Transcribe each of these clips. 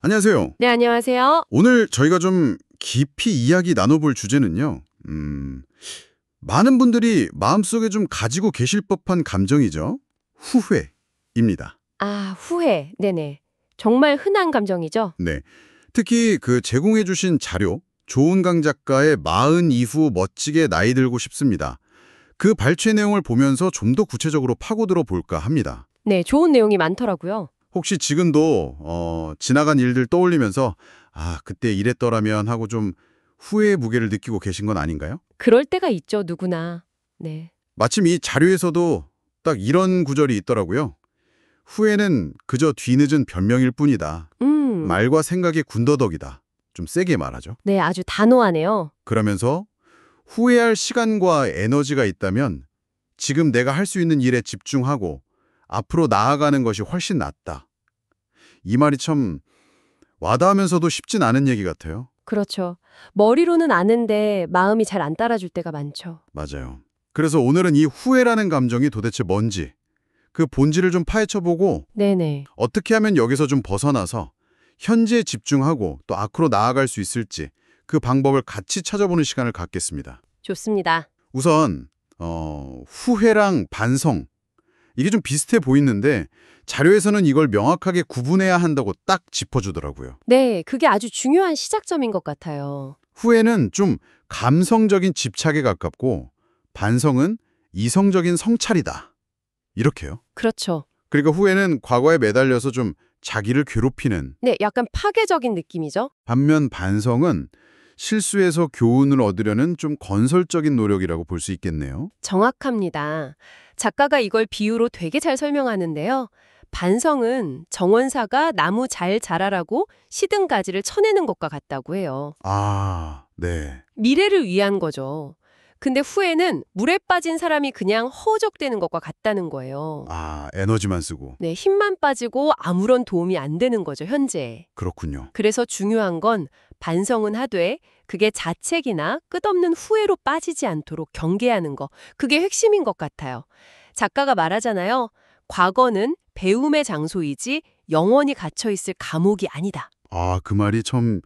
안녕하세요. 네, 안녕하세요. 오늘 저희가 좀 깊이 이야기 나눠볼 주제는요. 많은 분들이 마음속에 좀 가지고 계실 법한 감정이죠. 후회입니다. 아, 후회. 네네. 정말 흔한 감정이죠? 네. 특히 그 제공해 주신 자료, 조은강 작가의 마흔 이후 멋지게 나이 들고 싶습니다. 그 발췌 내용을 보면서 좀 더 구체적으로 파고들어 볼까 합니다. 네, 좋은 내용이 많더라고요. 혹시 지금도 지나간 일들 떠올리면서 그때 이랬더라면 하고 좀 후회의 무게를 느끼고 계신 건 아닌가요? 그럴 때가 있죠, 누구나. 네. 마침 이 자료에서도 딱 이런 구절이 있더라고요. 후회는 그저 뒤늦은 변명일 뿐이다. 말과 생각의 군더더기다. 좀 세게 말하죠. 네, 아주 단호하네요. 그러면서 후회할 시간과 에너지가 있다면 지금 내가 할 수 있는 일에 집중하고 앞으로 나아가는 것이 훨씬 낫다. 이 말이 참 와닿으면서도 쉽진 않은 얘기 같아요. 그렇죠. 머리로는 아는데 마음이 잘 안 따라줄 때가 많죠. 맞아요. 그래서 오늘은 이 후회라는 감정이 도대체 뭔지 그 본질을 좀 파헤쳐보고 네네. 어떻게 하면 여기서 좀 벗어나서 현재에 집중하고 또 앞으로 나아갈 수 있을지 그 방법을 같이 찾아보는 시간을 갖겠습니다. 좋습니다. 우선 후회랑 반성 이게 좀 비슷해 보이는데 자료에서는 이걸 명확하게 구분해야 한다고 딱 짚어주더라고요. 네, 그게 아주 중요한 시작점인 것 같아요. 후회는 좀 감성적인 집착에 가깝고 반성은 이성적인 성찰이다. 이렇게요. 그렇죠. 그러니까 후회는 과거에 매달려서 좀 자기를 괴롭히는 네, 약간 파괴적인 느낌이죠? 반면 반성은 실수에서 교훈을 얻으려는 좀 건설적인 노력이라고 볼 수 있겠네요. 정확합니다. 작가가 이걸 비유로 되게 잘 설명하는데요. 반성은 정원사가 나무 잘 자라라고 시든 가지를 쳐내는 것과 같다고 해요. 네. 미래를 위한 거죠. 근데 후회는 물에 빠진 사람이 그냥 허우적대는 것과 같다는 거예요. 에너지만 쓰고. 네, 힘만 빠지고 아무런 도움이 안 되는 거죠, 현재. 그렇군요. 그래서 중요한 건 반성은 하되 그게 자책이나 끝없는 후회로 빠지지 않도록 경계하는 거. 그게 핵심인 것 같아요. 작가가 말하잖아요. 과거는 배움의 장소이지 영원히 갇혀있을 감옥이 아니다. 그 말이 참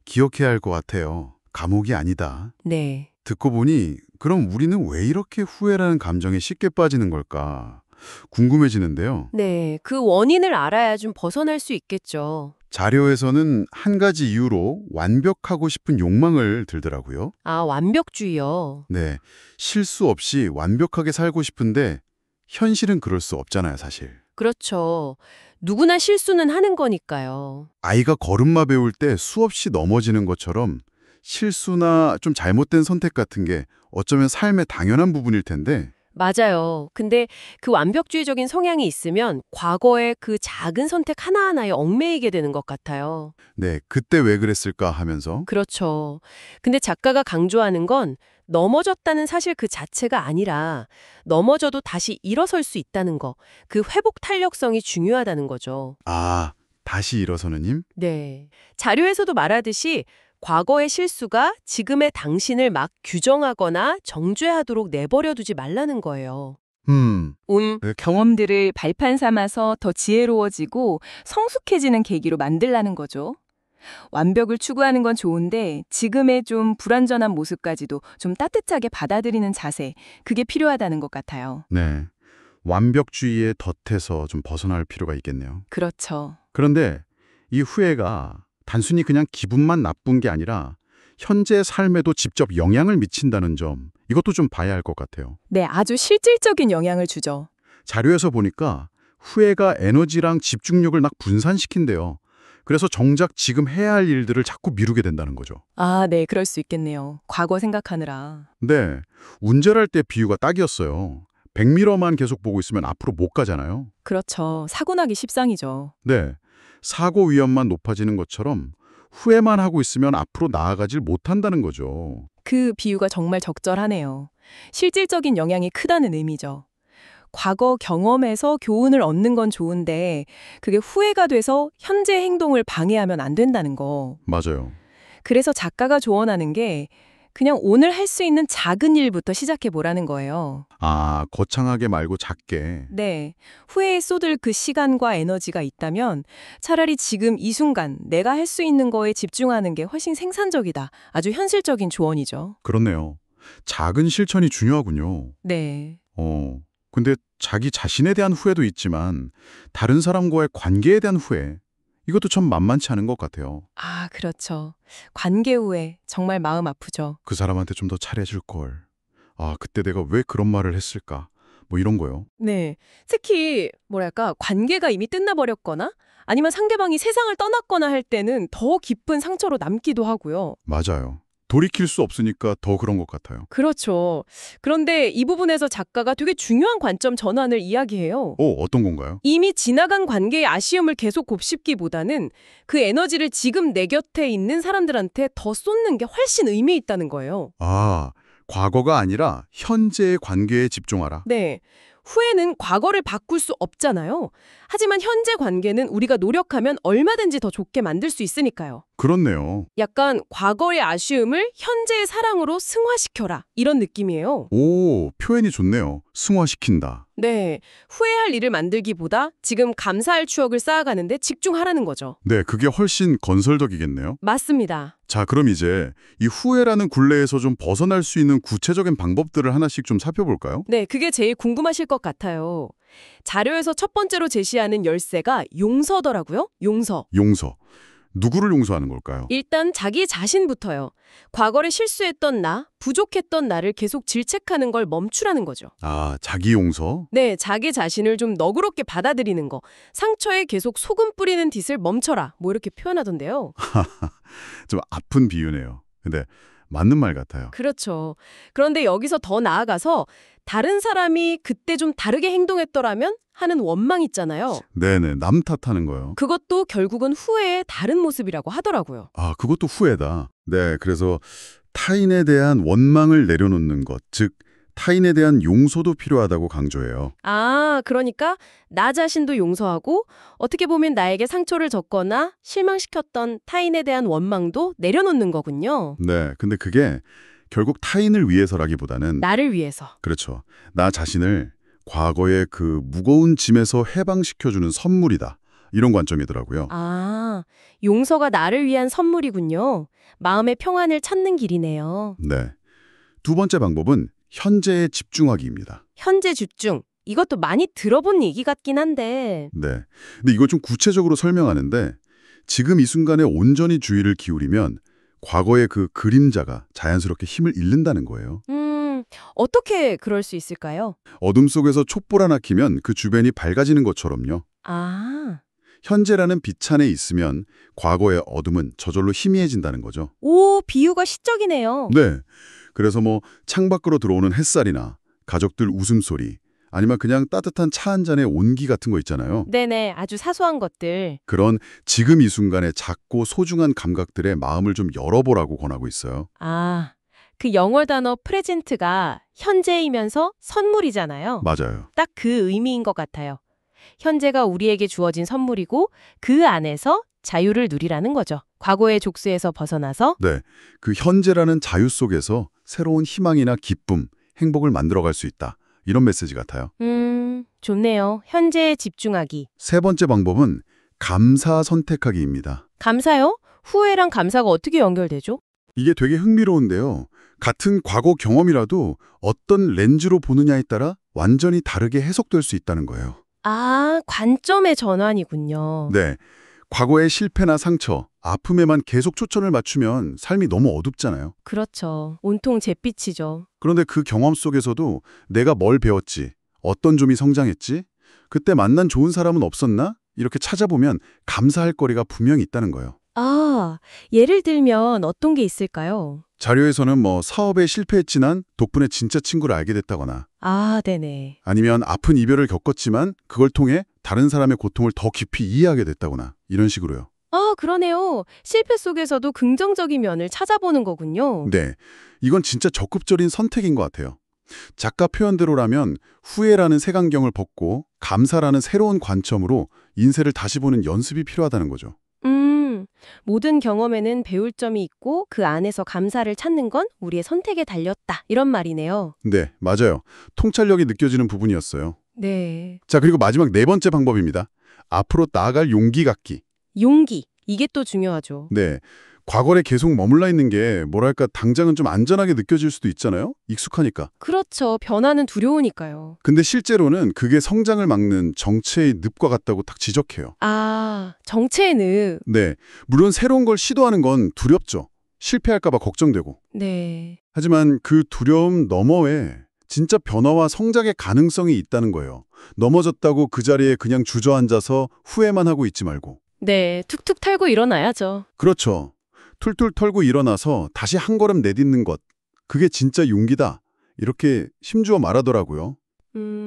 기억해야 할 것 같아요. 감옥이 아니다. 네. 듣고 보니 그럼 우리는 왜 이렇게 후회라는 감정에 쉽게 빠지는 걸까 궁금해지는데요. 네, 그 원인을 알아야 좀 벗어날 수 있겠죠. 자료에서는 한 가지 이유로 완벽하고 싶은 욕망을 들더라고요. 완벽주의요. 네, 실수 없이 완벽하게 살고 싶은데 현실은 그럴 수 없잖아요, 사실. 그렇죠. 누구나 실수는 하는 거니까요. 아이가 걸음마 배울 때 수없이 넘어지는 것처럼 실수나 좀 잘못된 선택 같은 게 어쩌면 삶의 당연한 부분일 텐데 맞아요. 근데 그 완벽주의적인 성향이 있으면 과거의 그 작은 선택 하나하나에 얽매이게 되는 것 같아요. 네, 그때 왜 그랬을까 하면서 그렇죠. 근데 작가가 강조하는 건 넘어졌다는 사실 그 자체가 아니라 넘어져도 다시 일어설 수 있다는 거, 그 회복 탄력성이 중요하다는 거죠. 다시 일어서는 힘? 네. 자료에서도 말하듯이 과거의 실수가 지금의 당신을 막 규정하거나 정죄하도록 내버려두지 말라는 거예요. 경험들을 발판 삼아서 더 지혜로워지고 성숙해지는 계기로 만들라는 거죠. 완벽을 추구하는 건 좋은데 지금의 좀 불완전한 모습까지도 좀 따뜻하게 받아들이는 자세, 그게 필요하다는 것 같아요. 네, 완벽주의의 덫에서 좀 벗어날 필요가 있겠네요. 그렇죠. 그런데 이 후회가 단순히 그냥 기분만 나쁜 게 아니라 현재 삶에도 직접 영향을 미친다는 점, 이것도 좀 봐야 할 것 같아요. 네, 아주 실질적인 영향을 주죠. 자료에서 보니까 후회가 에너지랑 집중력을 막 분산시킨대요. 그래서 정작 지금 해야 할 일들을 자꾸 미루게 된다는 거죠. 네, 그럴 수 있겠네요. 과거 생각하느라. 네, 운전할 때 비유가 딱이었어요. 백미러만 계속 보고 있으면 앞으로 못 가잖아요. 그렇죠. 사고 나기 십상이죠. 네, 사고 위험만 높아지는 것처럼 후회만 하고 있으면 앞으로 나아가질 못한다는 거죠. 그 비유가 정말 적절하네요. 실질적인 영향이 크다는 의미죠. 과거 경험에서 교훈을 얻는 건 좋은데 그게 후회가 돼서 현재 행동을 방해하면 안 된다는 거. 맞아요. 그래서 작가가 조언하는 게 그냥 오늘 할 수 있는 작은 일부터 시작해 보라는 거예요. 아, 거창하게 말고 작게. 네. 후회에 쏟을 그 시간과 에너지가 있다면 차라리 지금 이 순간 내가 할 수 있는 거에 집중하는 게 훨씬 생산적이다. 아주 현실적인 조언이죠. 그렇네요. 작은 실천이 중요하군요. 네. 근데 자기 자신에 대한 후회도 있지만 다른 사람과의 관계에 대한 후회, 이것도 참 만만치 않은 것 같아요. 아, 그렇죠. 관계 후에 정말 마음 아프죠. 그 사람한테 좀 더 잘해줄 걸. 아, 그때 내가 왜 그런 말을 했을까? 뭐 이런 거요. 네. 특히 뭐랄까 관계가 이미 끝나버렸거나 아니면 상대방이 세상을 떠났거나 할 때는 더 깊은 상처로 남기도 하고요. 맞아요. 돌이킬 수 없으니까 더 그런 것 같아요. 그렇죠. 그런데 이 부분에서 작가가 되게 중요한 관점 전환을 이야기해요. 어떤 건가요? 이미 지나간 관계의 아쉬움을 계속 곱씹기보다는 그 에너지를 지금 내 곁에 있는 사람들한테 더 쏟는 게 훨씬 의미 있다는 거예요. 아, 과거가 아니라 현재의 관계에 집중하라. 네. 후회는 과거를 바꿀 수 없잖아요. 하지만 현재 관계는 우리가 노력하면 얼마든지 더 좋게 만들 수 있으니까요. 그렇네요. 약간 과거의 아쉬움을 현재의 사랑으로 승화시켜라. 이런 느낌이에요. 오, 표현이 좋네요. 승화시킨다. 네. 후회할 일을 만들기보다 지금 감사할 추억을 쌓아가는데 집중하라는 거죠. 네, 그게 훨씬 건설적이겠네요. 맞습니다. 자, 그럼 이제 이 후회라는 굴레에서 좀 벗어날 수 있는 구체적인 방법들을 하나씩 좀 살펴볼까요? 네, 그게 제일 궁금하실 것 같아요. 자료에서 첫 번째로 제시하는 열쇠가 용서더라고요. 용서. 용서. 누구를 용서하는 걸까요? 일단 자기 자신부터요. 과거에 실수했던 나, 부족했던 나를 계속 질책하는 걸 멈추라는 거죠. 아, 자기 용서? 네, 자기 자신을 좀 너그럽게 받아들이는 거. 상처에 계속 소금 뿌리는 짓을 멈춰라. 뭐 이렇게 표현하던데요. 좀 아픈 비유네요. 근데 맞는 말 같아요. 그렇죠. 그런데 여기서 더 나아가서 다른 사람이 그때 좀 다르게 행동했더라면 하는 원망 있잖아요. 네네, 남 탓하는 거요. 그것도 결국은 후회의 다른 모습이라고 하더라고요. 아, 그것도 후회다. 네, 그래서 타인에 대한 원망을 내려놓는 것, 즉 타인에 대한 용서도 필요하다고 강조해요. 아, 그러니까 나 자신도 용서하고 어떻게 보면 나에게 상처를 줬거나 실망시켰던 타인에 대한 원망도 내려놓는 거군요. 네, 근데 그게 결국 타인을 위해서라기보다는 나를 위해서. 그렇죠. 나 자신을 과거의 그 무거운 짐에서 해방시켜주는 선물이다. 이런 관점이더라고요. 아, 용서가 나를 위한 선물이군요. 마음의 평안을 찾는 길이네요. 네. 두 번째 방법은 현재에 집중하기입니다. 현재 집중. 이것도 많이 들어본 얘기 같긴 한데. 네. 근데 이거 좀 구체적으로 설명하는데 지금 이 순간에 온전히 주의를 기울이면 과거의 그 그림자가 자연스럽게 힘을 잃는다는 거예요. 어떻게 그럴 수 있을까요? 어둠 속에서 촛불 하나 켜면 그 주변이 밝아지는 것처럼요. 아, 현재라는 빛 안에 있으면 과거의 어둠은 저절로 희미해진다는 거죠. 오, 비유가 시적이네요. 네. 그래서 뭐 창밖으로 들어오는 햇살이나 가족들 웃음소리 아니면 그냥 따뜻한 차 한 잔의 온기 같은 거 있잖아요. 네네, 아주 사소한 것들. 그런 지금 이 순간의 작고 소중한 감각들의 마음을 좀 열어보라고 권하고 있어요. 아, 그 영어 단어 프레젠트가 현재이면서 선물이잖아요. 맞아요. 딱 그 의미인 것 같아요. 현재가 우리에게 주어진 선물이고 그 안에서 자유를 누리라는 거죠. 과거의 족쇄에서 벗어나서. 네. 그 현재라는 자유 속에서 새로운 희망이나 기쁨, 행복을 만들어갈 수 있다. 이런 메시지 같아요. 좋네요. 현재에 집중하기. 세 번째 방법은 감사 선택하기입니다. 감사요? 후회랑 감사가 어떻게 연결되죠? 이게 되게 흥미로운데요. 같은 과거 경험이라도 어떤 렌즈로 보느냐에 따라 완전히 다르게 해석될 수 있다는 거예요. 아, 관점의 전환이군요. 네. 과거의 실패나 상처, 아픔에만 계속 초점을 맞추면 삶이 너무 어둡잖아요. 그렇죠. 온통 잿빛이죠. 그런데 그 경험 속에서도 내가 뭘 배웠지, 어떤 점이 성장했지, 그때 만난 좋은 사람은 없었나? 이렇게 찾아보면 감사할 거리가 분명히 있다는 거예요. 아, 예를 들면 어떤 게 있을까요? 자료에서는 뭐 사업에 실패했지만 덕분에 진짜 친구를 알게 됐다거나 아, 네네. 아니면 아픈 이별을 겪었지만 그걸 통해 다른 사람의 고통을 더 깊이 이해하게 됐다거나 이런 식으로요. 아, 그러네요. 실패 속에서도 긍정적인 면을 찾아보는 거군요. 네, 이건 진짜 적극적인 선택인 것 같아요. 작가 표현대로라면 후회라는 색안경을 벗고 감사라는 새로운 관점으로 인생을 다시 보는 연습이 필요하다는 거죠. 모든 경험에는 배울 점이 있고 그 안에서 감사를 찾는 건 우리의 선택에 달렸다. 이런 말이네요. 네, 맞아요. 통찰력이 느껴지는 부분이었어요. 네. 자, 그리고 마지막 네 번째 방법입니다. 앞으로 나아갈 용기 갖기. 용기. 이게 또 중요하죠. 네. 과거에 계속 머물러 있는 게 뭐랄까 당장은 좀 안전하게 느껴질 수도 있잖아요. 익숙하니까. 그렇죠. 변화는 두려우니까요. 근데 실제로는 그게 성장을 막는 정체의 늪과 같다고 딱 지적해요. 아, 정체의 늪. 네. 물론 새로운 걸 시도하는 건 두렵죠. 실패할까 봐 걱정되고. 네. 하지만 그 두려움 너머에 진짜 변화와 성장의 가능성이 있다는 거예요. 넘어졌다고 그 자리에 그냥 주저앉아서 후회만 하고 있지 말고. 네, 툭툭 털고 일어나야죠. 그렇죠. 툴툴 털고 일어나서 다시 한 걸음 내딛는 것. 그게 진짜 용기다. 이렇게 힘주어 말하더라고요.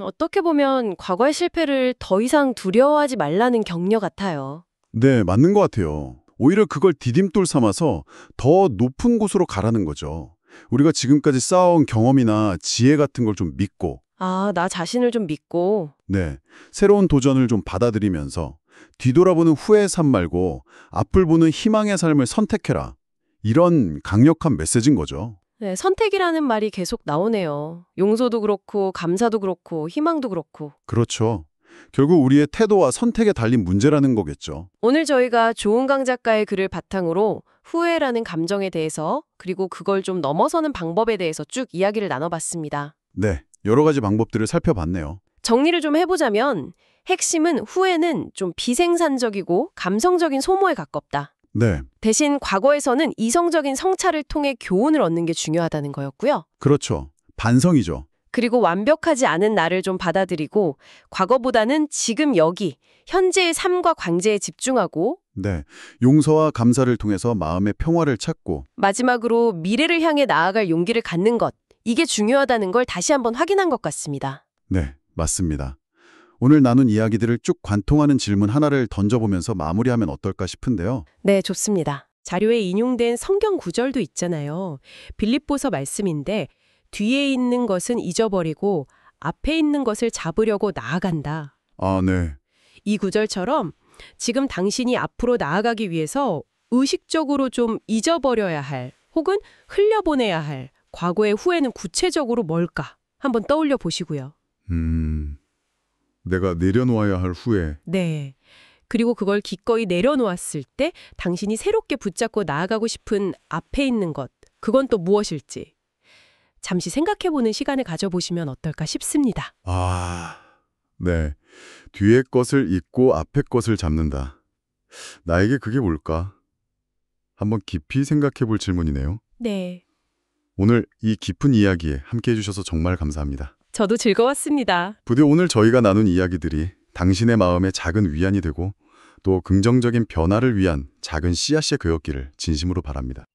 어떻게 보면 과거의 실패를 더 이상 두려워하지 말라는 격려 같아요. 네, 맞는 것 같아요. 오히려 그걸 디딤돌 삼아서 더 높은 곳으로 가라는 거죠. 우리가 지금까지 쌓아온 경험이나 지혜 같은 걸 좀 믿고, 아, 나 자신을 좀 믿고. 네, 새로운 도전을 좀 받아들이면서 뒤돌아보는 후회의 삶 말고 앞을 보는 희망의 삶을 선택해라. 이런 강력한 메시지인 거죠. 네, 선택이라는 말이 계속 나오네요. 용서도 그렇고, 감사도 그렇고, 희망도 그렇고. 그렇죠. 결국 우리의 태도와 선택에 달린 문제라는 거겠죠. 오늘 저희가 조은강 작가의 글을 바탕으로 후회라는 감정에 대해서 그리고 그걸 좀 넘어서는 방법에 대해서 쭉 이야기를 나눠봤습니다. 네, 여러 가지 방법들을 살펴봤네요. 정리를 좀 해보자면 핵심은 후회는 좀 비생산적이고 감성적인 소모에 가깝다. 네, 대신 과거에서는 이성적인 성찰을 통해 교훈을 얻는 게 중요하다는 거였고요. 그렇죠. 반성이죠. 그리고 완벽하지 않은 나를 좀 받아들이고 과거보다는 지금 여기, 현재의 삶과 관계에 집중하고 네, 용서와 감사를 통해서 마음의 평화를 찾고 마지막으로 미래를 향해 나아갈 용기를 갖는 것. 이게 중요하다는 걸 다시 한번 확인한 것 같습니다. 네, 맞습니다. 오늘 나눈 이야기들을 쭉 관통하는 질문 하나를 던져보면서 마무리하면 어떨까 싶은데요. 네, 좋습니다. 자료에 인용된 성경 구절도 있잖아요. 빌립보서 말씀인데 뒤에 있는 것은 잊어버리고 앞에 있는 것을 잡으려고 나아간다. 아, 네. 이 구절처럼 지금 당신이 앞으로 나아가기 위해서 의식적으로 좀 잊어버려야 할 혹은 흘려보내야 할 과거의 후회는 구체적으로 뭘까? 한번 떠올려 보시고요. 내가 내려놓아야 할 후회. 네. 그리고 그걸 기꺼이 내려놓았을 때 당신이 새롭게 붙잡고 나아가고 싶은 앞에 있는 것, 그건 또 무엇일지 잠시 생각해보는 시간을 가져보시면 어떨까 싶습니다. 아, 네. 뒤에 것을 잊고 앞에 것을 잡는다. 나에게 그게 뭘까? 한번 깊이 생각해 볼 질문이네요. 네. 오늘 이 깊은 이야기에 함께 해주셔서 정말 감사합니다. 저도 즐거웠습니다. 부디 오늘 저희가 나눈 이야기들이 당신의 마음에 작은 위안이 되고 또 긍정적인 변화를 위한 작은 씨앗이 되었기를 진심으로 바랍니다.